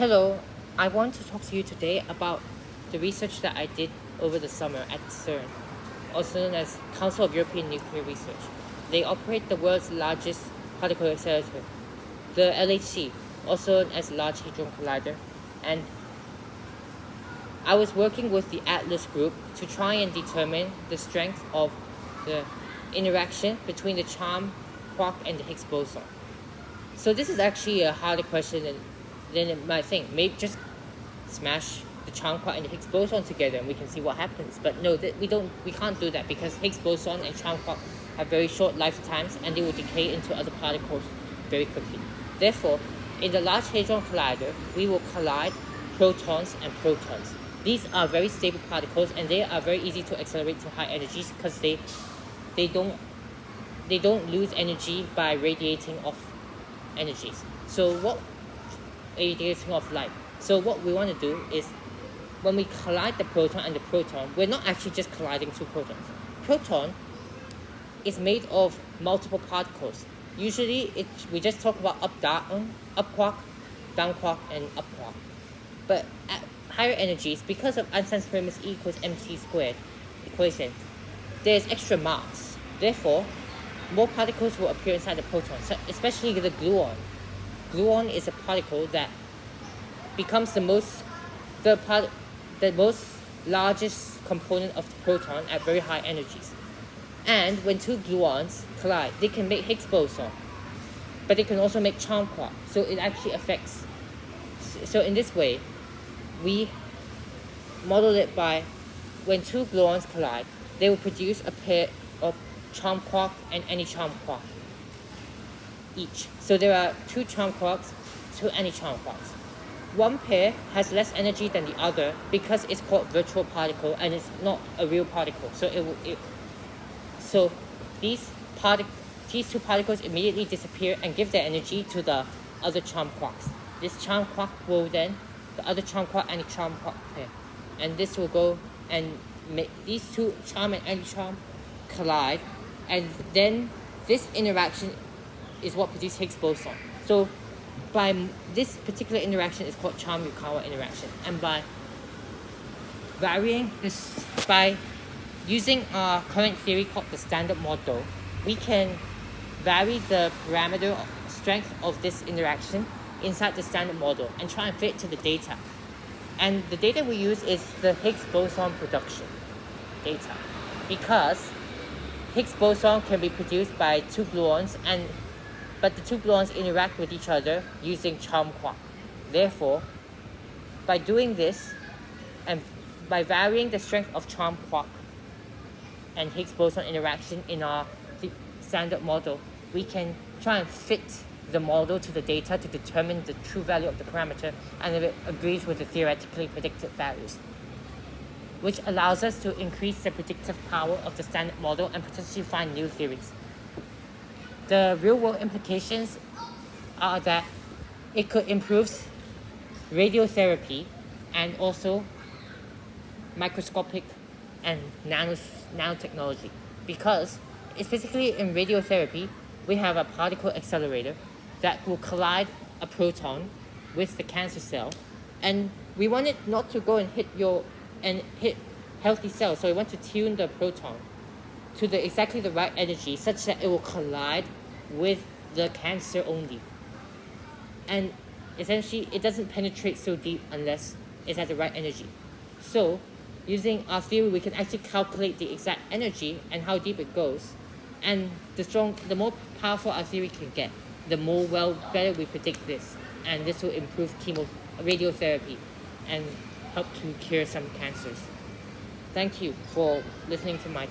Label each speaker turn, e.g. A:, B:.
A: Hello, I want to talk to you today about the research that I did over the summer at CERN, also known as Council of European Nuclear Research. They operate the world's largest particle accelerator, the LHC, also known as Large Hadron Collider, and I was working with the ATLAS group to try and determine the strength of the interaction between the charm quark and the Higgs boson. So this is actually a harder question than it might think. Maybe just smash the charm quark and the Higgs boson together and we can see what happens. But no, we can't do that because Higgs boson and charm quark have very short lifetimes and they will decay into other particles very quickly. Therefore, in the Large Hadron Collider, we will collide protons and protons. These are very stable particles and they are very easy to accelerate to high energies because they don't lose energy by radiating off energies. Radiating off light. So what we want to do is when we collide the proton and the proton, we're not actually just colliding two protons. Proton is made of multiple particles. Usually we just talk about up quark, down quark, and up quark. But at higher energies, because of Einstein's famous E equals mc squared equation, there's extra mass. Therefore, more particles will appear inside the proton, so especially the gluon. Gluon is a particle that becomes the most largest component of the proton at very high energies. And when two gluons collide, they can make Higgs boson, but they can also make charm quark. So it actually affects. So in this way, we model it by when two gluons collide, they will produce a pair of charm quark and anti-charm quark each. So there are two charm quarks, two anti-charm quarks. One pair has less energy than the other because it's called virtual particle and it's not a real particle. So these two particles immediately disappear and give their energy to the other charm quarks. This charm quark will then the other charm quark and the charm quark pair, and this will go and make these two charm and anti-charm collide, and then this interaction is what produces Higgs boson. So by this particular interaction is called charm-Yukawa interaction, and by using our current theory called the standard model, we can vary the parameter strength of this interaction inside the standard model and try and fit it to the data. And the data we use is the Higgs boson production data, because Higgs boson can be produced by two gluons, but the two gluons interact with each other using charm quark. Therefore, by doing this and by varying the strength of charm quark and Higgs boson interaction in our standard model, we can try and fit the model to the data to determine the true value of the parameter and if it agrees with the theoretically predicted values, which allows us to increase the predictive power of the standard model and potentially find new theories. The real-world implications are that it could improve radiotherapy and also microscopic and nanotechnology, because especially in radiotherapy, we have a particle accelerator that will collide a proton with the cancer cell, and we want it not to go and hit healthy cells, so we want to tune the proton to exactly the right energy such that it will collide with the cancer only. And essentially, it doesn't penetrate so deep unless it's at the right energy. So, using our theory, we can actually calculate the exact energy and how deep it goes. And the more powerful our theory can get, the better we predict this. And this will improve radiotherapy and help to cure some cancers. Thank you for listening to my talk.